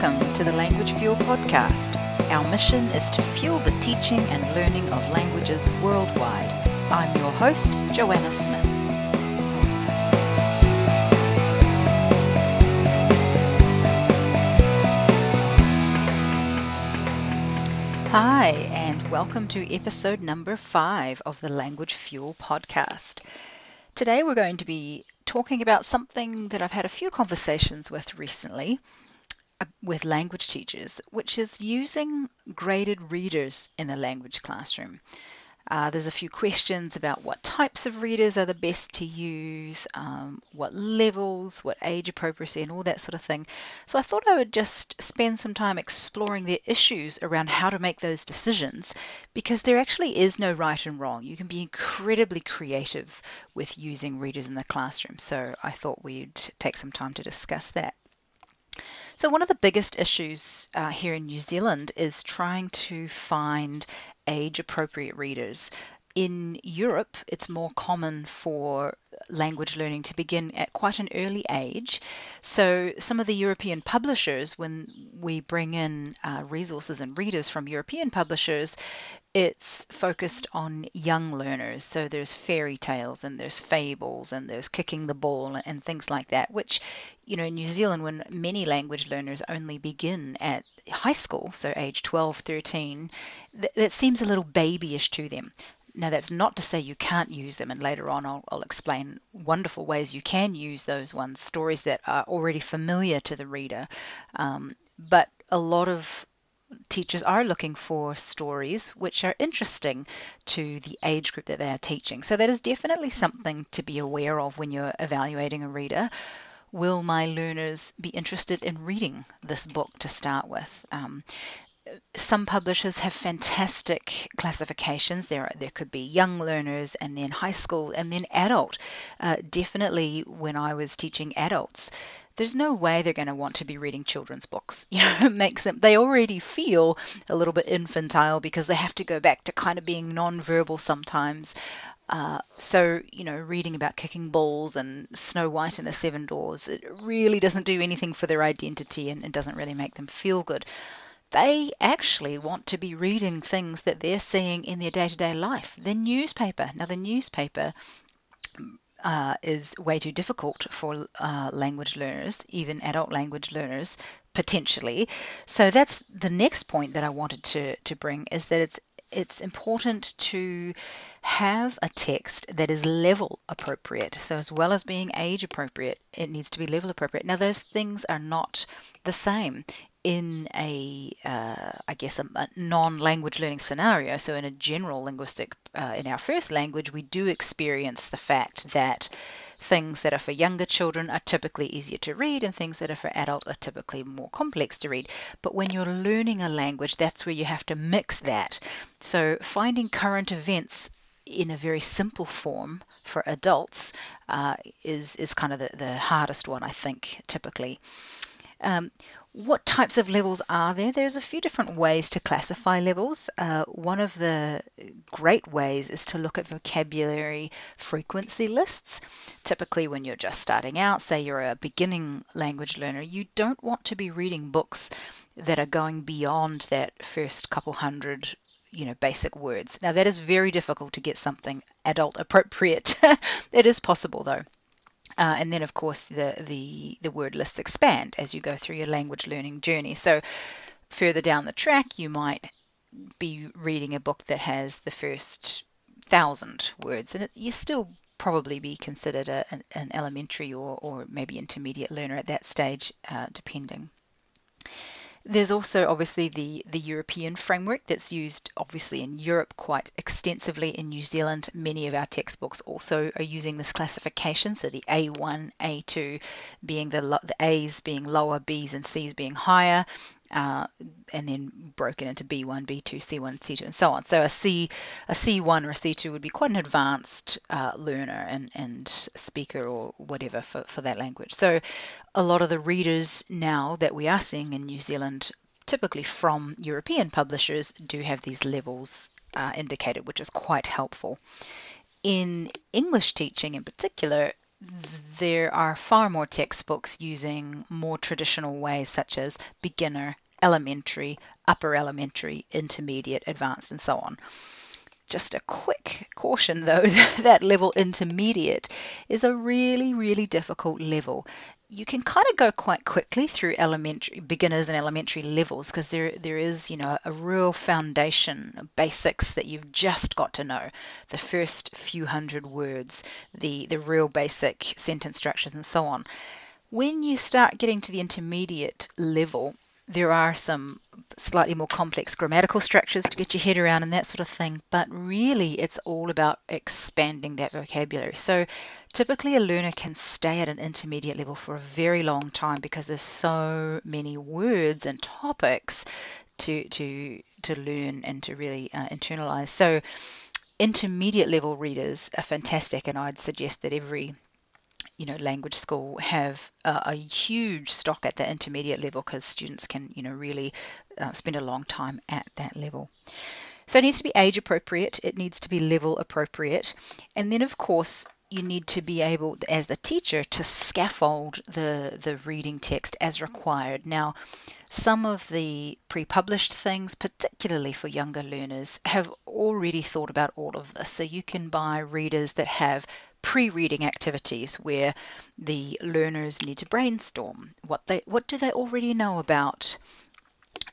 welcome to the Language Fuel podcast. Our mission is to fuel the teaching and learning of languages worldwide. I'm your host, Joanna Smith. Hi, and welcome to episode number 5 of the Language Fuel podcast. Today we're going to be talking about something that I've had a few conversations with recently with language teachers, which is using graded readers in the language classroom. There's a few questions about what types of readers are the best to use, what levels, what age appropriacy, and all that sort of thing. So I thought I would just spend some time exploring the issues around how to make those decisions, because there actually is no right and wrong. You can be incredibly creative with using readers in the classroom. So I thought we'd take some time to discuss that. So one of the biggest issues here in New Zealand is trying to find age-appropriate readers. In Europe, it's more common for language learning to begin at quite an early age. So some of the European publishers, when we bring in resources and readers from European publishers, it's focused on young learners. So there's fairy tales and there's fables and there's kicking the ball and things like that, which, in New Zealand, when many language learners only begin at high school, so age 12, 13, that seems a little babyish to them. Now, that's not to say you can't use them, and later on I'll explain wonderful ways you can use those ones, stories that are already familiar to the reader. But a lot of teachers are looking for stories which are interesting to the age group that they are teaching. So that is definitely something to be aware of when you're evaluating a reader. Will my learners be interested in reading this book to start with? Some publishers have fantastic classifications. There could be young learners and then high school and then adult. Definitely when I was teaching adults, there's no way they're going to want to be reading children's books. It makes them, they already feel a little bit infantile because they have to go back to kind of being non-verbal sometimes. So, reading about kicking balls and Snow White and the Seven Dwarfs, it really doesn't do anything for their identity and doesn't really make them feel good. They actually want to be reading things that they're seeing in their day-to-day life. The newspaper. Now, the newspaper is way too difficult for language learners, even adult language learners, potentially. So that's the next point that I wanted to bring, is that it's important to have a text that is level appropriate. So as well as being age appropriate, it needs to be level appropriate. Now, those things are not the same in a non-language learning scenario. So in a general linguistic, in our first language, we do experience the fact that things that are for younger children are typically easier to read and things that are for adult are typically more complex to read. But when you're learning a language, that's where you have to mix that. So finding current events in a very simple form for adults is kind of the hardest one, I think, typically. What types of levels are there? There's a few different ways to classify levels. One of the great ways is to look at vocabulary frequency lists. Typically, when you're just starting out, say you're a beginning language learner, you don't want to be reading books that are going beyond that first couple hundred basic words. Now, that is very difficult to get something adult appropriate. It is possible, though. And then, of course, the word lists expand as you go through your language learning journey. So further down the track, you might be reading a book that has the first 1,000 words, and you still probably be considered an elementary or maybe intermediate learner at that stage, depending. There's also obviously the European framework that's used obviously in Europe quite extensively. In New Zealand, many of our textbooks also are using this classification. So the A1, A2 being the A's being lower, B's and C's being higher, and then broken into B1, B2, C1, C2, and so on. So a C1 or a C2 would be quite an advanced learner and speaker or whatever for that language. So a lot of the readers now that we are seeing in New Zealand, typically from European publishers, do have these levels indicated, which is quite helpful. In English teaching in particular, there are far more textbooks using more traditional ways such as beginner, elementary, upper elementary, intermediate, advanced, and so on. Just a quick caution though, that level intermediate is a really, really difficult level. You can kind of go quite quickly through elementary beginners and elementary levels because there is, a real foundation, basics that you've just got to know. The first few hundred words, the real basic sentence structures and so on. When you start getting to the intermediate level, there are some slightly more complex grammatical structures to get your head around and that sort of thing, but really it's all about expanding that vocabulary. So typically a learner can stay at an intermediate level for a very long time because there's so many words and topics to learn and to really internalize. So intermediate level readers are fantastic, and I'd suggest that every language school have a huge stock at the intermediate level because students can, really spend a long time at that level. So it needs to be age appropriate, it needs to be level appropriate, and then of course you need to be able, as the teacher, to scaffold the reading text as required. Now, some of the pre-published things, particularly for younger learners, have already thought about all of this. So you can buy readers that have pre-reading activities where the learners need to brainstorm what do they already know about.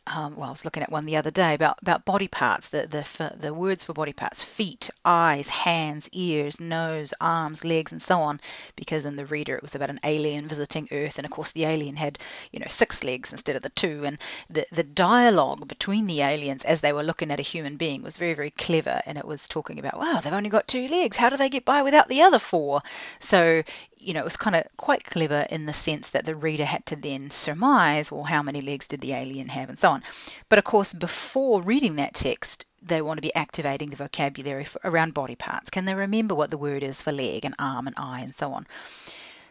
I was looking at one the other day about body parts, the words for body parts: feet, eyes, hands, ears, nose, arms, legs, and so on. Because in the reader it was about an alien visiting Earth, and of course the alien had 6 legs instead of the 2, and the dialogue between the aliens as they were looking at a human being was very, very clever, and it was talking about, wow, they've only got 2 legs, how do they get by without the other 4? So it was kind of quite clever in the sense that the reader had to then surmise, well, how many legs did the alien have, and so on. But of course, before reading that text, they want to be activating the vocabulary around body parts. Can they remember what the word is for leg and arm and eye and so on?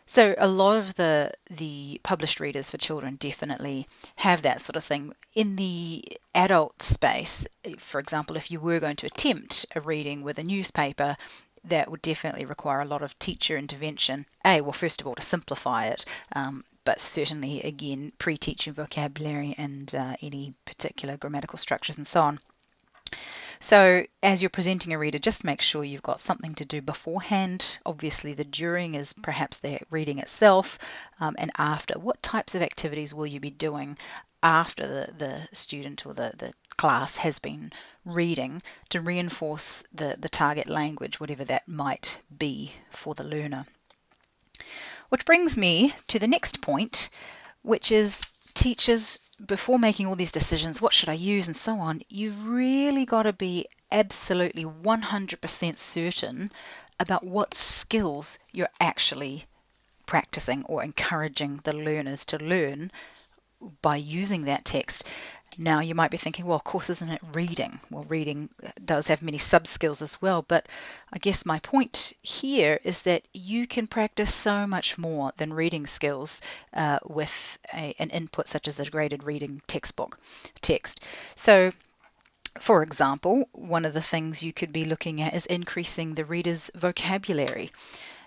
So a lot of the published readers for children definitely have that sort of thing. In the adult space, for example, if you were going to attempt a reading with a newspaper, that would definitely require a lot of teacher intervention. First of all, to simplify it, but certainly, again, pre-teaching vocabulary and any particular grammatical structures and so on. So as you're presenting a reader, just make sure you've got something to do beforehand. Obviously, the during is perhaps the reading itself, and after. What types of activities will you be doing after the student or the class has been reading to reinforce the target language, whatever that might be for the learner? Which brings me to the next point, which is teachers, before making all these decisions, what should I use and so on, you've really got to be absolutely 100% certain about what skills you're actually practicing or encouraging the learners to learn by using that text. Now, you might be thinking, well, of course, isn't it reading? Well, reading does have many sub-skills as well, but I guess my point here is that you can practice so much more than reading skills with an input such as a graded reading textbook text. So, for example, one of the things you could be looking at is increasing the reader's vocabulary.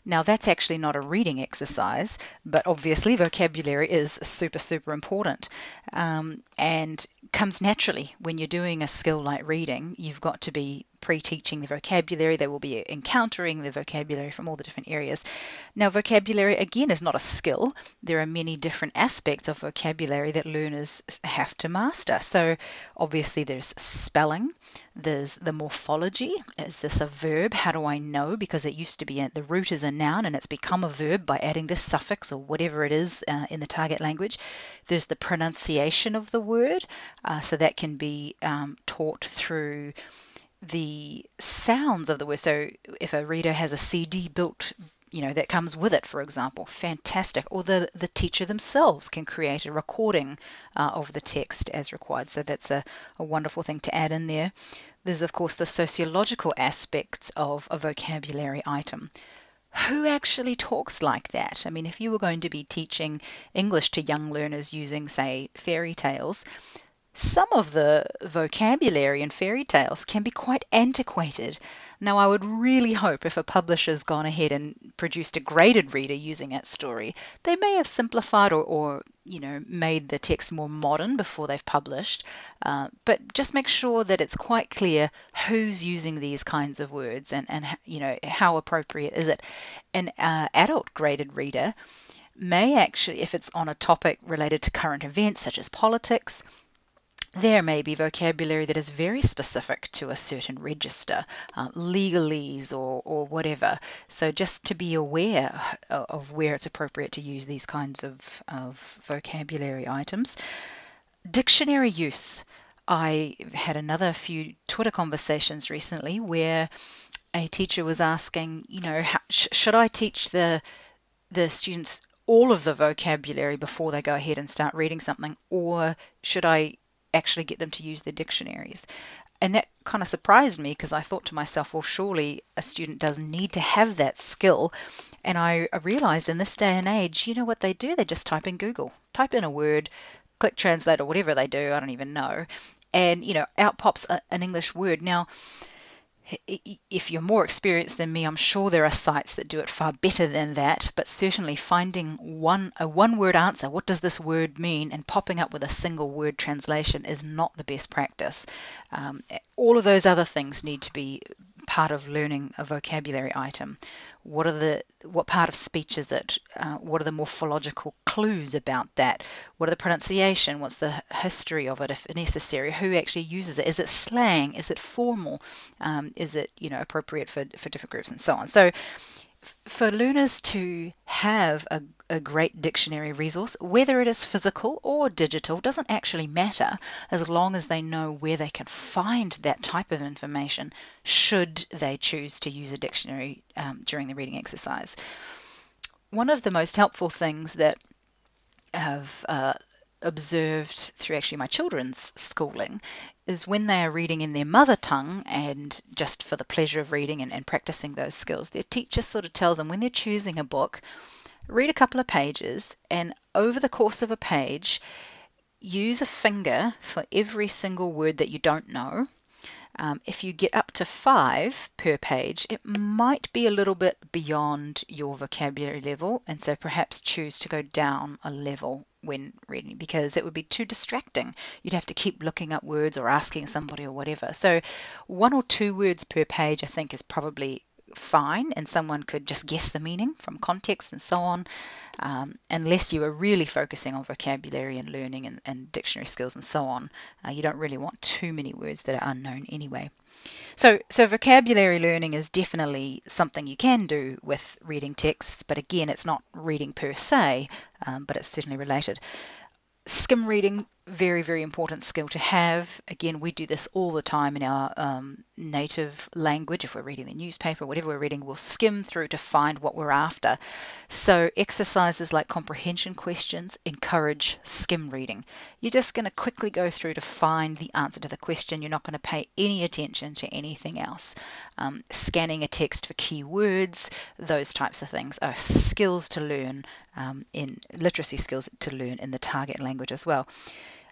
Now, that's actually not a reading exercise, but obviously vocabulary is super, super important, and comes naturally when you're doing a skill like reading. You've got to be pre-teaching the vocabulary. They will be encountering the vocabulary from all the different areas. Now, vocabulary, again, is not a skill. There are many different aspects of vocabulary that learners have to master. So obviously there's spelling, there's the morphology. Is this a verb? How do I know? Because it used to be the root is a noun and it's become a verb by adding this suffix or whatever it is in the target language. There's the pronunciation of the word. So that can be taught through the sounds of the word. So if a reader has a CD built, that comes with it, for example, fantastic. Or the teacher themselves can create a recording of the text as required. So that's a wonderful thing to add in there. There's, of course, the sociological aspects of a vocabulary item. Who actually talks like that? I mean, if you were going to be teaching English to young learners using, say, fairy tales, Some of the vocabulary in fairy tales can be quite antiquated. Now, I would really hope if a publisher's gone ahead and produced a graded reader using that story, they may have simplified or made the text more modern before they've published. But just make sure that it's quite clear who's using these kinds of words and how appropriate is it. An adult graded reader may actually, if it's on a topic related to current events such as politics, there may be vocabulary that is very specific to a certain register, legalese or whatever. So just to be aware of where it's appropriate to use these kinds of vocabulary items. Dictionary use. I had another few Twitter conversations recently where a teacher was asking, should I teach the students all of the vocabulary before they go ahead and start reading something, or should I actually get them to use their dictionaries? And that kind of surprised me because I thought to myself, well, surely a student does need to have that skill. And I realized in this day and age, you know what they do? They just type in Google, type in a word, click translate or whatever they do, I don't even know. And, out pops an English word. Now, if you're more experienced than me, I'm sure there are sites that do it far better than that, but certainly finding a one-word answer, what does this word mean, and popping up with a single word translation is not the best practice. All of those other things need to be part of learning a vocabulary item. What part of speech is it? What are the morphological clues about that? What are the pronunciation? What's the history of it, if necessary? Who actually uses it? Is it slang? Is it formal? Is it appropriate for different groups and so on? So for learners to have a great dictionary resource, whether it is physical or digital, doesn't actually matter as long as they know where they can find that type of information should they choose to use a dictionary during the reading exercise. One of the most helpful things that I've observed through actually my children's schooling is when they are reading in their mother tongue and just for the pleasure of reading and practicing those skills, their teacher sort of tells them when they're choosing a book, read a couple of pages and over the course of a page, use a finger for every single word that you don't know. If you get up to 5 per page, it might be a little bit beyond your vocabulary level, and so perhaps choose to go down a level when reading because it would be too distracting. You'd have to keep looking up words or asking somebody or whatever. So 1 or 2 words per page I think is probably fine, and someone could just guess the meaning from context and so on, unless you are really focusing on vocabulary and learning and dictionary skills and so on. You don't really want too many words that are unknown anyway. So vocabulary learning is definitely something you can do with reading texts, but again, it's not reading per se, but it's certainly related. Skim reading, very, very important skill to have. Again, we do this all the time in our native language. If we're reading the newspaper, whatever we're reading, we'll skim through to find what we're after. So exercises like comprehension questions encourage skim reading. You're just going to quickly go through to find the answer to the question. You're not going to pay any attention to anything else. Scanning a text for keywords, those types of things are skills to learn in literacy skills to learn in the target language as well.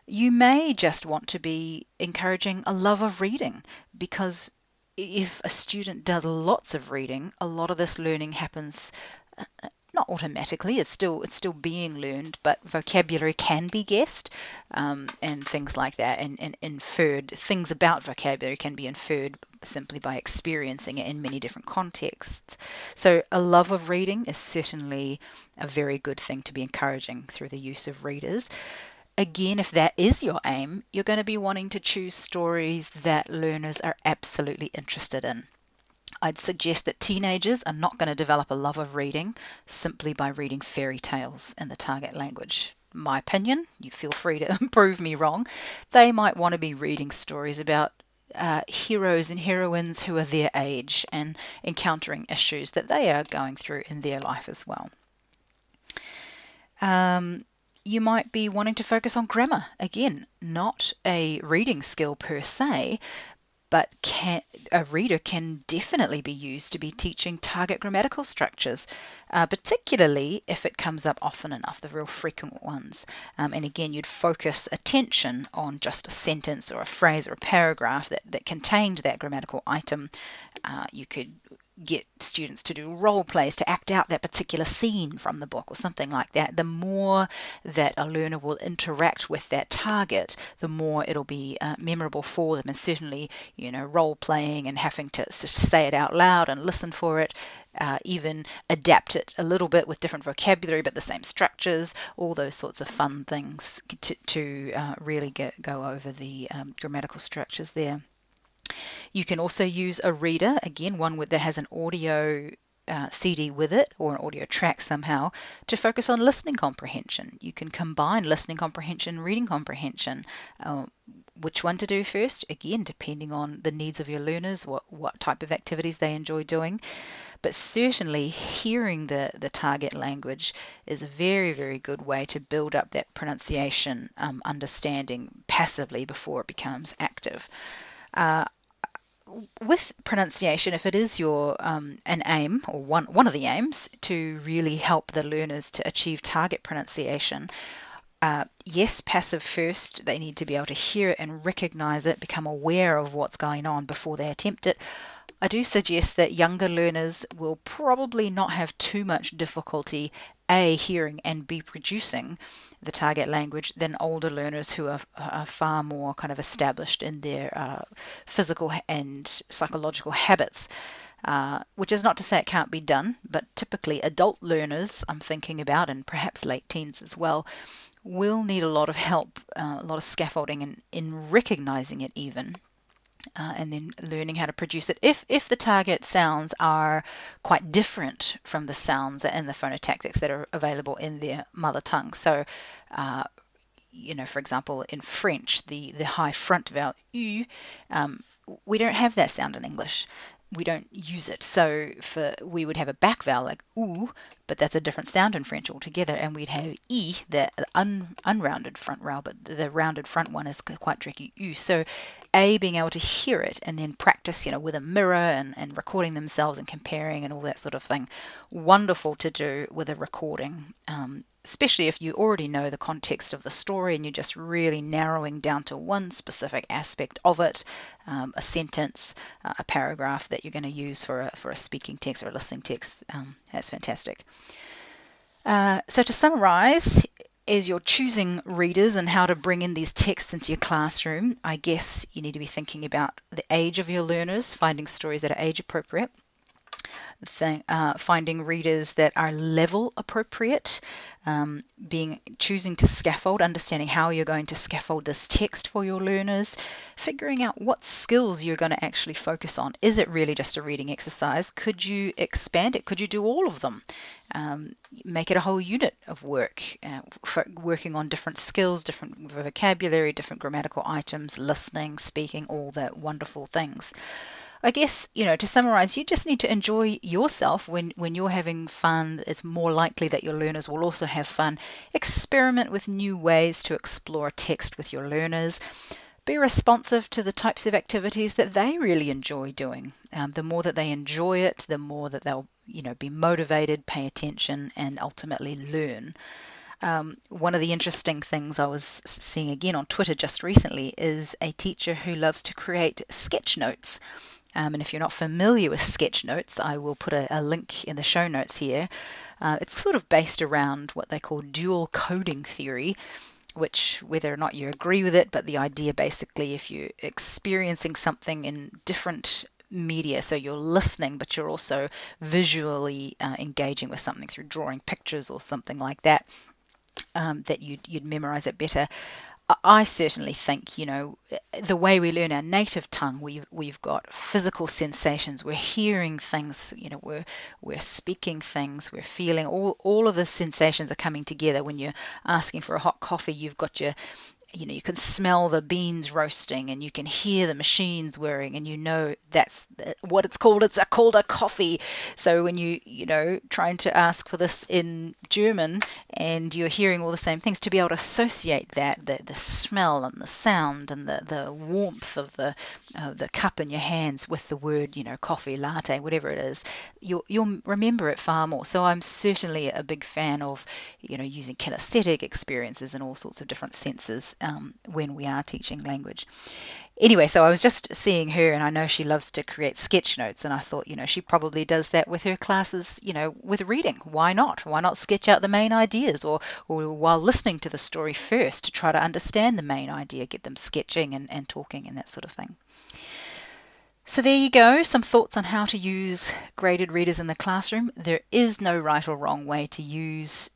You may just want to be encouraging a love of reading, because if a student does lots of reading, a lot of this learning happens not automatically, it's still being learned, but vocabulary can be guessed and things like that, and inferred. Things about vocabulary can be inferred simply by experiencing it in many different contexts. So a love of reading is certainly a very good thing to be encouraging through the use of readers. Again, if that is your aim, you're going to be wanting to choose stories that learners are absolutely interested in. I'd suggest that teenagers are not going to develop a love of reading simply by reading fairy tales in the target language. My opinion, you feel free to prove me wrong. They might want to be reading stories about heroes and heroines who are their age and encountering issues that they are going through in their life as well. You might be wanting to focus on grammar. Again, not a reading skill per se, but a reader can definitely be used to be teaching target grammatical structures, particularly if it comes up often enough, the real frequent ones. And again, you'd focus attention on just a sentence or a phrase or a paragraph that contained that grammatical item. You could get students to do role plays to act out that particular scene from the book or something like that. The more that a learner will interact with that target, the more it'll be memorable for them. And certainly, role playing and having to say it out loud and listen for it, even adapt it a little bit with different vocabulary but the same structures, all those sorts of fun things to really go over the grammatical structures there. You can also use a reader, again, one that has an audio CD with it or an audio track somehow, to focus on listening comprehension. You can combine listening comprehension and reading comprehension. Which one to do first? Again, depending on the needs of your learners, what type of activities they enjoy doing. But certainly hearing the target language is a very, very good way to build up that pronunciation understanding passively before it becomes active. With pronunciation, if it is your an aim or one of the aims to really help the learners to achieve target pronunciation, yes, passive first. They need to be able to hear it and recognize it, become aware of what's going on before they attempt it. I do suggest that younger learners will probably not have too much difficulty A, hearing, and B, producing the target language than older learners who are far more kind of established in their physical and psychological habits. Which is not to say it can't be done, but typically adult learners, I'm thinking about, and perhaps late teens as well, will need a lot of help, a lot of scaffolding in recognizing it even. And then learning how to produce it if the target sounds are quite different from the sounds and the phonotactics that are available in their mother tongue. So, for example, in French, the high front vowel U, we don't have that sound in English. We don't use it. So we would have a back vowel like oo, but that's a different sound in French altogether. And we'd have e, the unrounded front vowel, but the rounded front one is quite tricky, u. So being able to hear it and then practice, with a mirror and recording themselves and comparing and all that sort of thing. Wonderful to do with a recording. Especially if you already know the context of the story and you're just really narrowing down to one specific aspect of it, a sentence, a paragraph that you're going to use for a speaking text or a listening text. That's fantastic. So to summarize, as you're choosing readers and how to bring in these texts into your classroom, I guess you need to be thinking about the age of your learners, finding stories that are age appropriate. Finding readers that are level appropriate, choosing to scaffold, understanding how you're going to scaffold this text for your learners, figuring out what skills you're going to actually focus on. Is it really just a reading exercise? Could you expand it? Could you do all of them? Make it a whole unit of work, working on different skills, different vocabulary, different grammatical items, listening, speaking, all the wonderful things. I guess, to summarize, you just need to enjoy yourself when you're having fun. It's more likely that your learners will also have fun. Experiment with new ways to explore text with your learners. Be responsive to the types of activities that they really enjoy doing. The more that they enjoy it, the more that they'll, be motivated, pay attention, and ultimately learn. One of the interesting things I was seeing again on Twitter just recently is a teacher who loves to create sketchnotes. And if you're not familiar with sketchnotes, I will put a link in the show notes here. It's sort of based around what they call dual coding theory, which whether or not you agree with it, but the idea basically if you're experiencing something in different media, so you're listening, but you're also visually engaging with something through drawing pictures or something like that, that you'd memorize it better. I certainly think, the way we learn our native tongue, we've got physical sensations. We're hearing things, we're speaking things, we're feeling. All of the sensations are coming together. When you're asking for a hot coffee, you've got your you can smell the beans roasting, and you can hear the machines whirring, and that's what it's called. It's called a coffee. So when trying to ask for this in German, and you're hearing all the same things, to be able to associate that, the smell and the sound and the warmth of the cup in your hands with the word, coffee, latte, whatever it is, you'll remember it far more. So I'm certainly a big fan of, using kinesthetic experiences and all sorts of different senses when we are teaching language. Anyway, so I was just seeing her, and I know she loves to create sketch notes, and I thought, she probably does that with her classes, with reading. Why not? Why not sketch out the main ideas, or while listening to the story first, to try to understand the main idea, get them sketching and talking and that sort of thing. So there you go, some thoughts on how to use graded readers in the classroom. There is no right or wrong way to use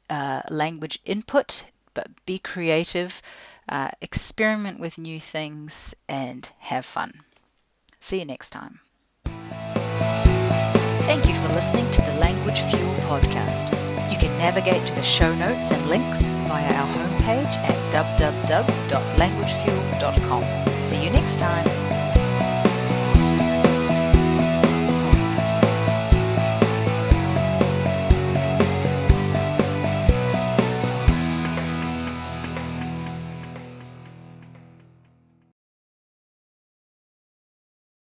language input, but be creative, experiment with new things, and have fun. See you next time. Thank you for listening to the Language Fuel podcast. You can navigate to the show notes and links via our homepage at www.languagefuel.com. See you next time.